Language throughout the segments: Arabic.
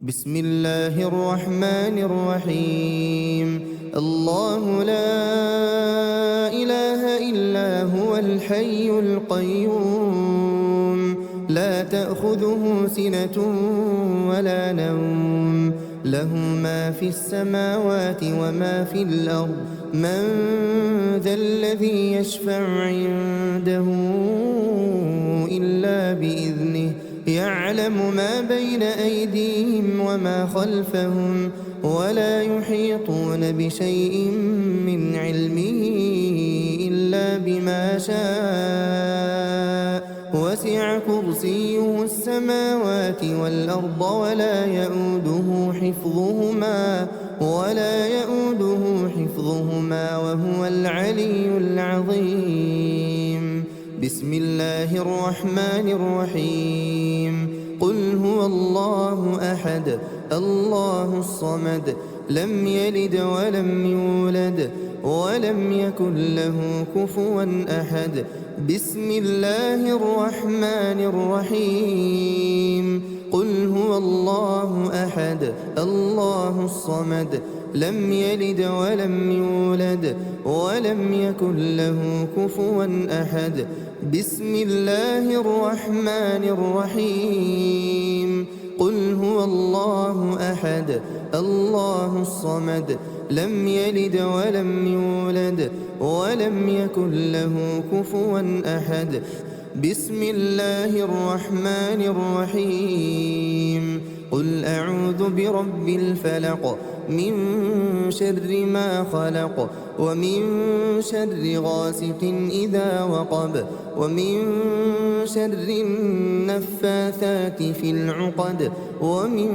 بسم الله الرحمن الرحيم. الله لا إله إلا هو الحي القيوم لا تأخذه سنة ولا نوم له ما في السماوات وما في الأرض من ذا الذي يشفع عنده إلا بإذنه يعلم ما بين أيديهم وما خلفهم ولا يحيطون بشيء من علمه إلا بما شاء وسع كرسيه السماوات والأرض ولا يؤوده حفظهما وهو العلي العظيم. بسم الله الرحمن الرحيم. قل هو الله أحد الله الصمد لم يلد ولم يولد ولم يكن له كفوا أحد. بسم الله الرحمن الرحيم. قل هو الله أحد الله الصمد لم يلد ولم يولد ولم يكن له كفوا أحد. بسم الله الرحمن الرحيم. قل هو الله أحد الله الصمد لم يلد ولم يولد ولم يكن له كفوا أحد. بسم الله الرحمن الرحيم. قل أعوذ برب الفلق من شر ما خلق ومن شر غاسق إذا وقب ومن شر النفاثات في العقد ومن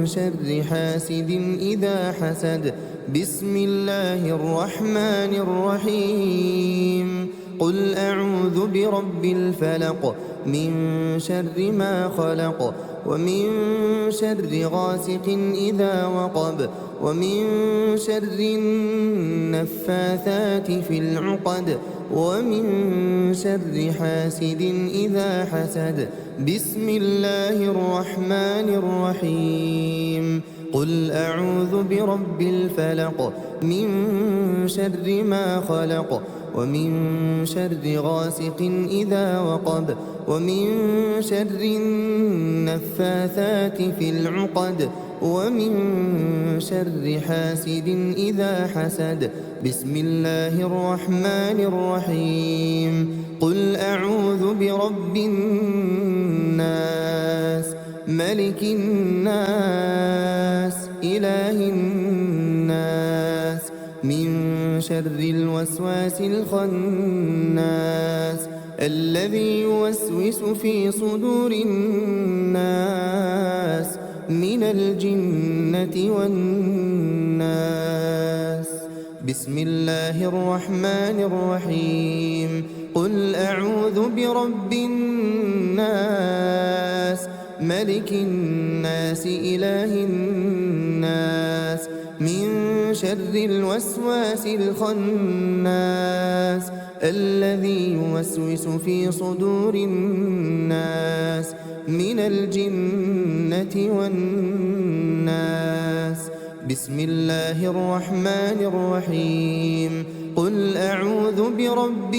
شر حاسد إذا حسد. بسم الله الرحمن الرحيم. قل أعوذ برب الفلق من شر ما خلق ومن شر غاسق إذا وقب ومن شر النفاثات في العقد ومن شر حاسد إذا حسد. بسم الله الرحمن الرحيم. قل أعوذ برب الفلق من شر ما خلق ومن شر غاسق إذا وقب ومن شر النفاثات في العقد ومن شر حاسد إذا حسد. بسم الله الرحمن الرحيم. قل أعوذ برب الناس ملك الناس إله الناس من شر الوسواس الخناس الذي يوسوس في صدور الناس من الجنة والناس. بسم الله الرحمن الرحيم. قل أعوذ برب الناس ملك الناس إله الناس من شر الوسواس الخناس الذي يوسوس في صدور الناس من الجنة والناس. بسم الله الرحمن الرحيم. قل أعوذ برب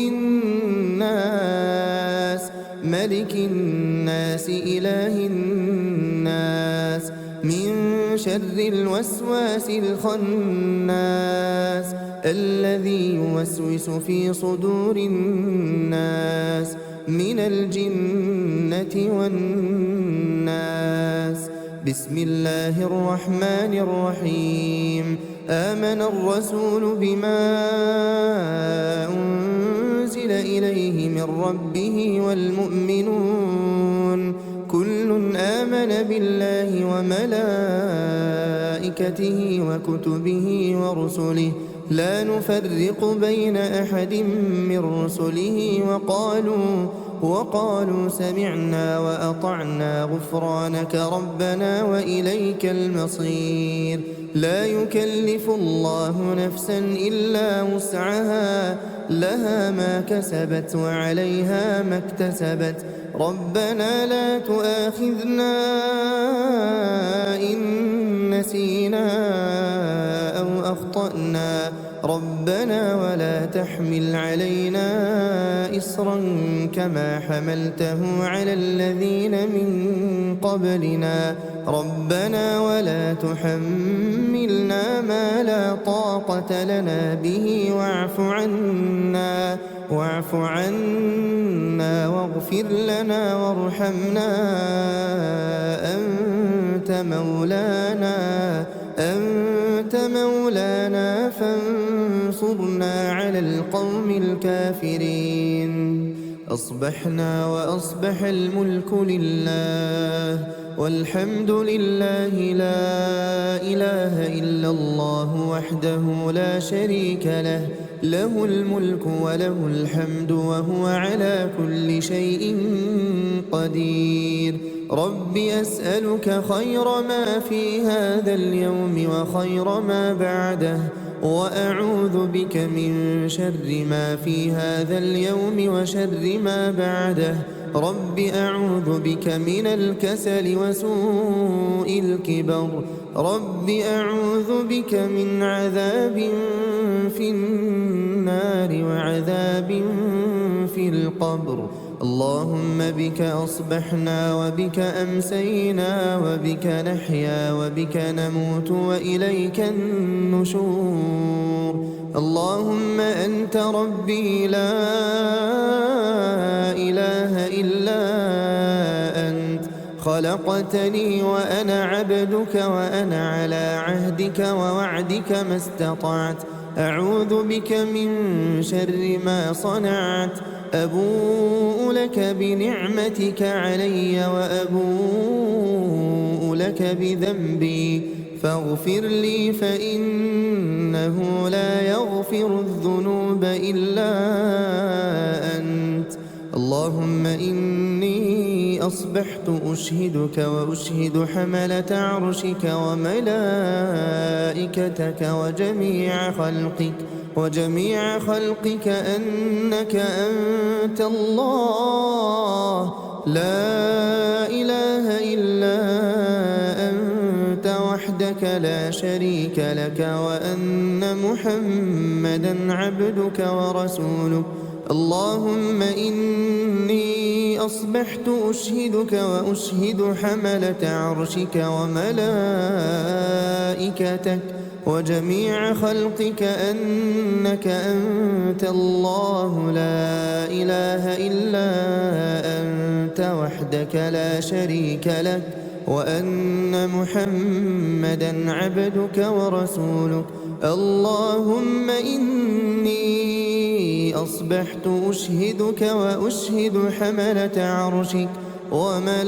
الناس ملك الناس إله الناس من شر الوسواس الخناس الذي يوسوس في صدور الناس من الجنة والناس. بسم الله الرحمن الرحيم. آمن الرسول بما أنزل إليه من ربه والمؤمنون كل آمن بالله وملائكته وكتبه ورسله لا نفرق بين أحد من رسله وقالوا سمعنا وأطعنا غفرانك ربنا وإليك المصير. لا يكلف الله نفسا إلا وسعها لها ما كسبت وعليها ما اكتسبت. ربنا لا تؤاخذنا إن ربنا ولا تحمل علينا إصرا كما حملته على الذين من قبلنا ربنا ولا تحملنا ما لا طاقة لنا به واعف عنا واغفر لنا وارحمنا أنت مولانا فانصرنا على القوم الكافرين أصبحنا وأصبح الملك لله والحمد لله لا إله إلا الله وحده لا شريك له له الملك وله الحمد وهو على كل شيء قدير رب أسألك خير ما في هذا اليوم وخير ما بعده وأعوذ بك من شر ما في هذا اليوم وشر ما بعده رب أعوذ بك من الكسل وسوء الكبر رب أعوذ بك من عذاب في النار وعذاب في القبر اللهم بك أصبحنا وبك أمسينا وبك نحيا وبك نموت وإليك النشور اللهم أنت ربي لا إله إلا أنت خلقتني وأنا عبدك وأنا على عهدك ووعدك ما استطعت أعوذ بك من شر ما صنعت أبوء لك بنعمتك علي وأبوء لك بذنبي فاغفر لي فإنه لا يغفر الذنوب إلا أنت اللهم إني أصبحت أشهدك وأشهد حملة عرشك وملائكتك وجميع خلقك أنك أنت الله لا إله إلا أنت وحدك لا شريك لك وأن محمدا عبدك ورسولك اللهم إني أصبحت أشهدك وأشهد حملة عرشك وملائكتك وجميع خلقك أنك أنت الله لا إله إلا أنت وحدك لا شريك لك وأن محمدا عبدك ورسولك اللهم إني أصبحت أشهدك وأشهد حملة عرشك وملائكتك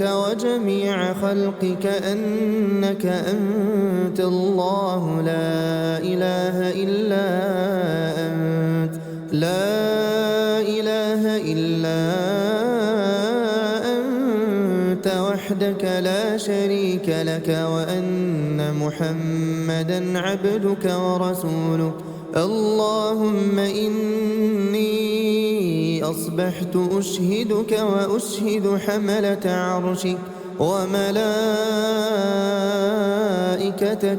وجميع خلقك أنك أنت الله لا إله إلا أنت وحدك لا شريك لك وأن محمدا عبدك ورسولك اللهم إني أصبحت أشهدك وأشهد حملة عرشك وملائكتك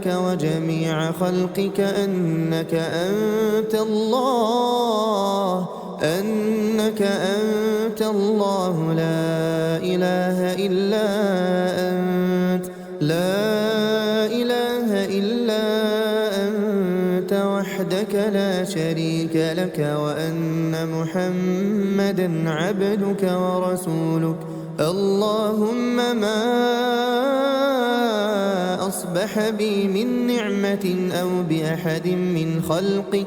وجميع خلقك أنك أنت الله لا إله إلا أنت وحدك لا شريك لك وأن محمدا عبدك ورسولك اللهم ما أصبح بي من نعمة أو بأحد من خلقك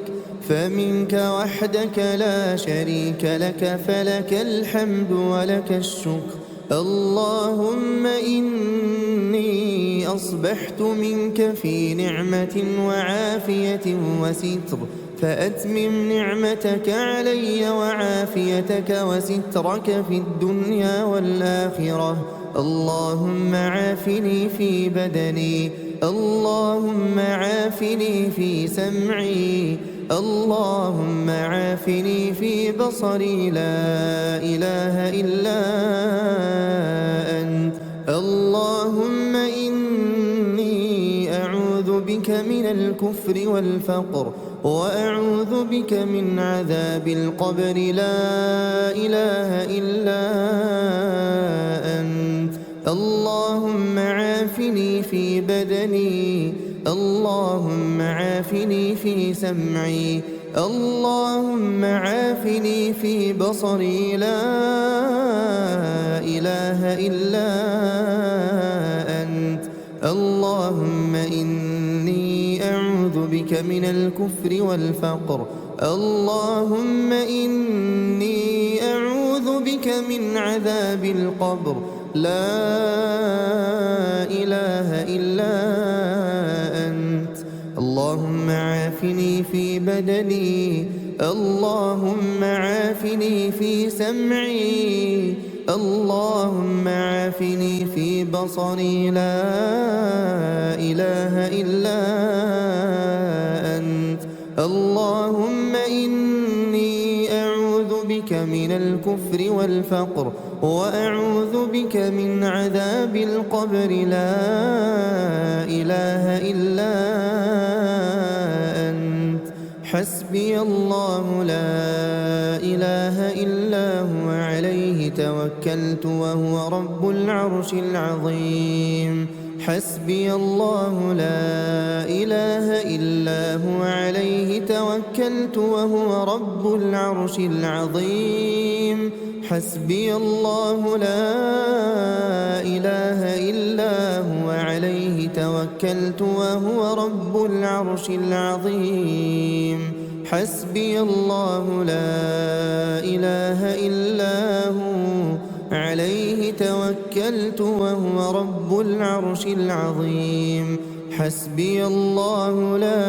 فمنك وحدك لا شريك لك فلك الحمد ولك الشكر اللهم إني أصبحت منك في نعمة وعافية وستر فأتمم نعمتك علي وعافيتك وسترك في الدنيا والآخرة اللهم عافني في بدني اللهم عافني في سمعي اللهم عافني في بصري لا إله إلا أنت اللهم إني أعوذ بك بك من الكفر والفقر وأعوذ بك من عذاب القبر لا إله إلا أنت اللهم عافني في بدني اللهم عافني في سمعي اللهم عافني في بصري لا إله إلا أنت اللهم إني أعوذ بك من الكفر والفقر اللهم إني أعوذ بك من عذاب القبر لا إله إلا أنت اللهم عافني في بدني اللهم عافني في سمعي اللهم عافني في بصري لا إله إلا أنت اللهم إني أعوذ بك من الكفر والفقر وأعوذ بك من عذاب القبر لا إله إلا أنت حسبي الله لا إله إلا هو عليه توكلت وهو رب العرش العظيم حسبي الله لا إله إلا هو عليه توكلت وهو رب العرش العظيم حسبي الله لا إله إلا هو عليه توكلت وهو رب العرش العظيم حسبي الله لا إله إلا هو عليه توكلت وهو رب العرش العظيم حسبي الله لا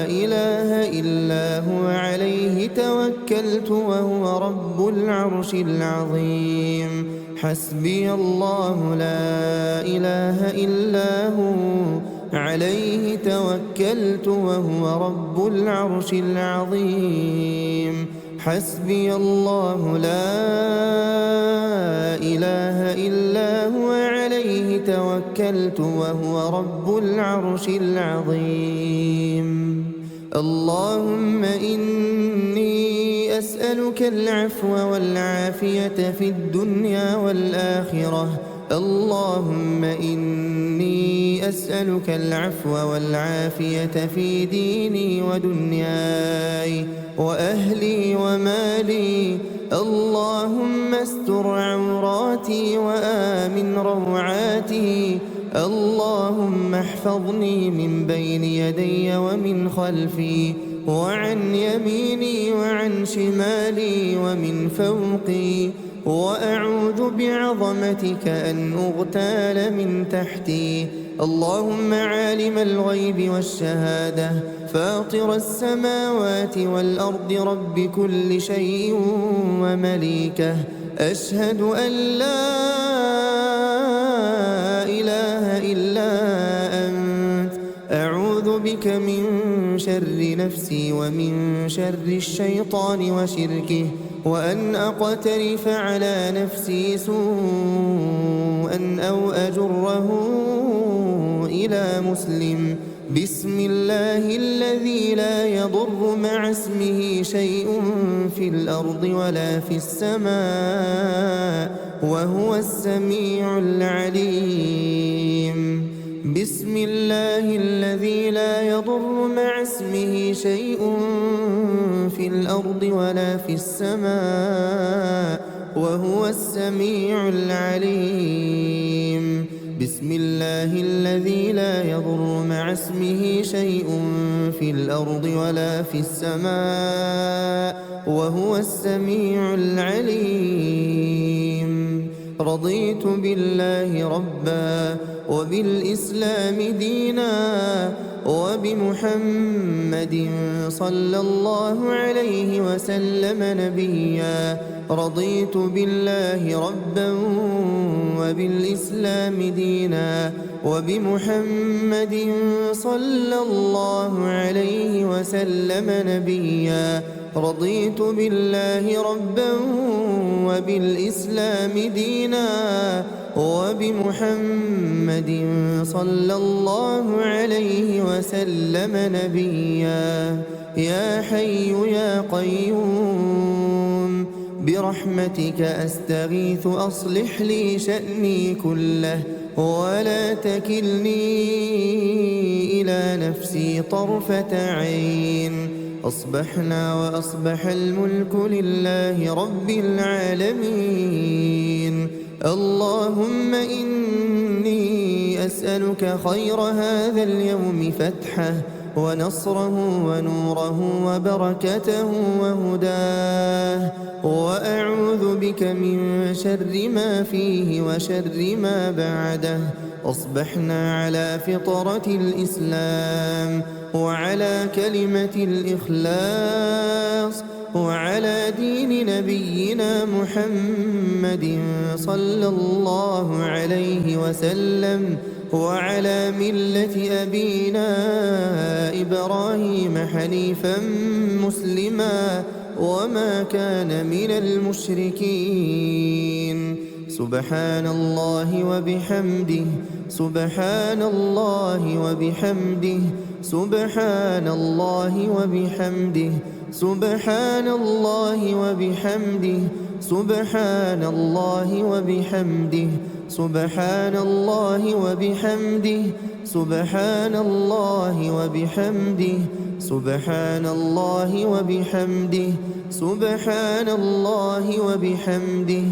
إله إلا هو عليه توكلت وهو رب العرش العظيم حسبي الله لا إله إلا هو عليه توكلت وهو رب العرش العظيم حسبي الله لا إله إلا هو عليه توكلت وهو رب العرش العظيم اللهم إني أسألك العفو والعافية في الدنيا والآخرة اللهم إني أسألك العفو والعافية في ديني ودنياي وأهلي ومالي اللهم استر عوراتي وآمن روعاتي اللهم احفظني من بين يدي ومن خلفي وعن يميني وعن شمالي ومن فوقي وأعوذ بعظمتك أن أغتال من تحتي اللهم عالم الغيب والشهادة فاطر السماوات والأرض رب كل شيء ومليكه أشهد أن لا إله إلا أنت أعوذ بك من شر نفسي ومن شر الشيطان وشركه وأن أقترف على نفسي سوءا أو أجره إلى مسلم بسم الله الذي لا يضر مع اسمه شيء في الأرض ولا في السماء وهو السميع العليم بسم الله الذي لا يضر مع اسمه شيء في الأرض ولا في السماء وهو السميع العليم بسم الله الذي لا يضر مع اسمه شيء في الأرض ولا في السماء وهو السميع العليم رضيت بالله ربا وبالإسلام دينا وبمحمد صلى الله عليه وسلم نبيا رضيت بالله ربا وبالإسلام دينا وبمحمد صلى الله عليه وسلم نبيا رضيت بالله ربا وبالإسلام دينا وبمحمد صلى الله عليه وسلم نبيا. يا حي يا قيوم برحمتك أستغيث أصلح لي شأني كله ولا تكلني إلى نفسي طرفة عين. أصبحنا وأصبح الملك لله رب العالمين. اللهم إني أسألك خير هذا اليوم فتحه ونصره ونوره وبركته وهداه، وأعوذ بك من شر ما فيه وشر ما بعده. أصبحنا على فطرة الإسلام وعلى كلمة الإخلاص وعلى دين نبينا محمد صلى الله عليه وسلم وعلى ملة أبينا إبراهيم حنيفا مسلما وما كان من المشركين. سبحان الله وبحمده سبحان الله وبحمده سبحان الله وبحمده سبحان الله وبحمده سبحان الله وبحمده سبحان الله وبحمده سبحان الله وبحمده سبحان الله وبحمده سبحان الله وبحمده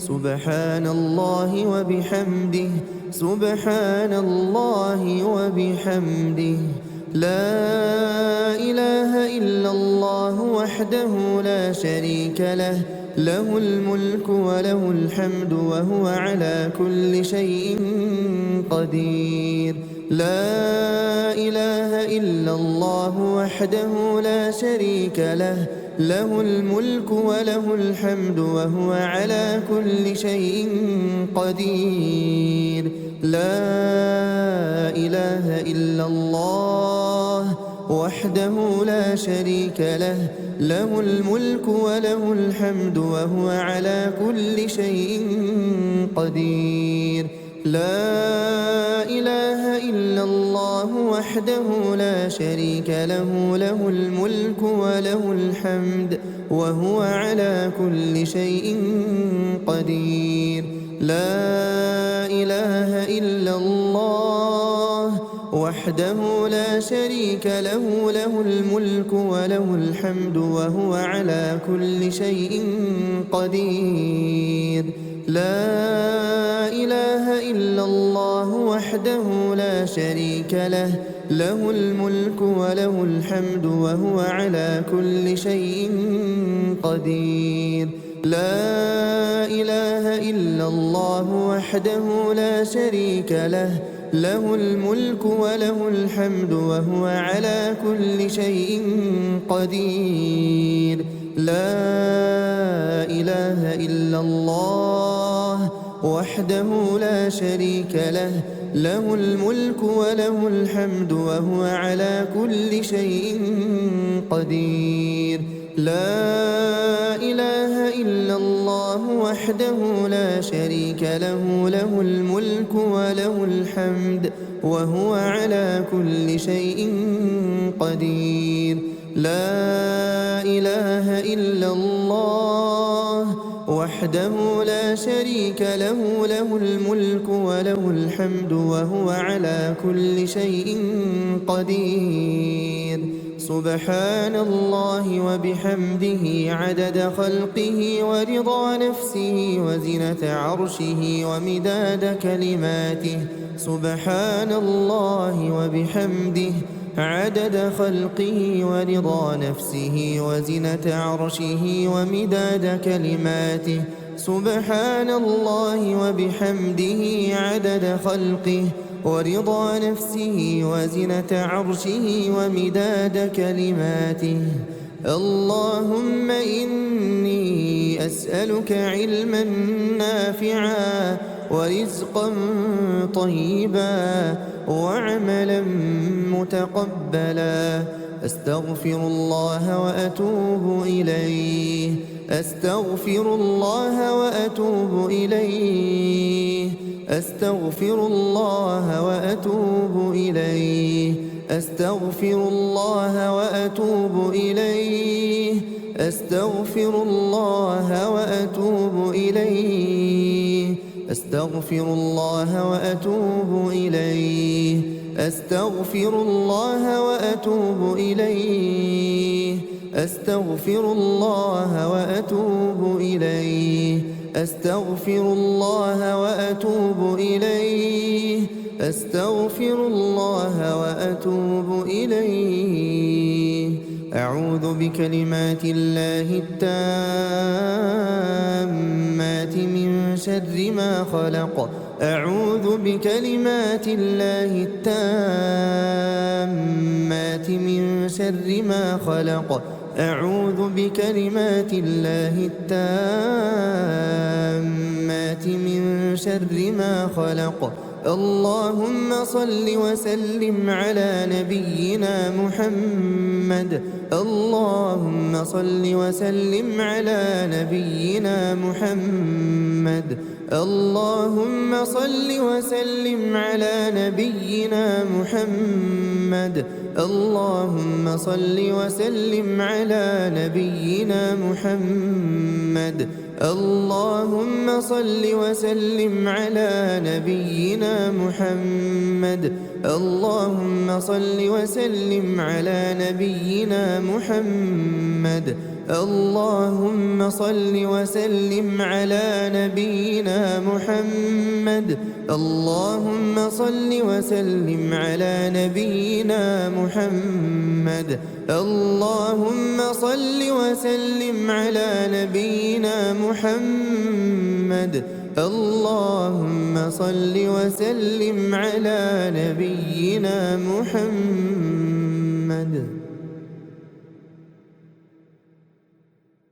سبحان الله وبحمده سبحان الله وبحمده. لا إله إلا الله وحده لا شريك له، له الملك وله الحمد وهو على كل شيء قدير. لا إله إلا الله وحده لا شريك له، له الملك وله الحمد وهو على كل شيء قدير. لا إله إلا الله وحده لا شريك له، له الملك وله الحمد وهو على كل شيء قدير. لا إله إلا الله وحده لا شريك له، له الملك وله الحمد وهو على كل شيء قدير. لا إله إلا الله وحده لا شريك له، له الملك وله الحمد وهو على كل شيء قدير. لا إله إلا الله وحده لا شريك له، له الملك وله الحمد وهو على كل شيء قدير. لا إله إلا الله وحده لا شريك له، له الملك وله الحمد وهو على كل شيء قدير. لا إله إلا الله وحده لا شريك له، له الملك وله الحمد وهو على كل شيء قدير. لا إله إلا الله وحده لا شريك له، له الملك وله الحمد وهو على كل شيء قدير. لا إله إلا الله وحده لا شريك له، له الملك وله الحمد وهو على كل شيء قدير. سبحان الله وبحمده عدد خلقه ورضا نفسه وزنة عرشه ومداد كلماته. سبحان الله وبحمده عدد خلقه ورضا نفسه وزنة عرشه ومداد كلماته. سبحان الله وبحمده عدد خلقه ورضا نفسه وزنة عرشه ومداد كلماته. اللهم إني أسألك علما نافعا ورزقا طيبا وعملا متقبلا. أستغفر الله وأتوب إليه، أستغفر الله وأتوب إليه. أستغفر الله وأتوب إليه أستغفر الله وأتوب إليه أستغفر الله وأتوب إليه أستغفر الله وأتوب إليه أستغفر الله وأتوب إليه أستغفر الله وأتوب إليه أستغفر الله وأتوب إليه أستغفر الله وأتوب إليه أعوذ بكلمات الله التامات من شر ما خلق أعوذ بكلمات الله التامات من شر ما خلق أعوذ بكلمات الله التامات من شر ما خلق اللهم صل وسلم على نبينا محمد اللهم صل وسلم على نبينا محمد اللهم صل وسلم على نبينا محمد اللهم صل وسلم على نبينا محمد اللهم صل وسلم على نبينا محمد اللهم صل وسلم على نبينا محمد اللهم صل وسلم على نبينا محمد اللهم صل وسلم على نبينا محمد اللهم صل وسلم على نبينا محمد اللهم صل وسلم على نبينا محمد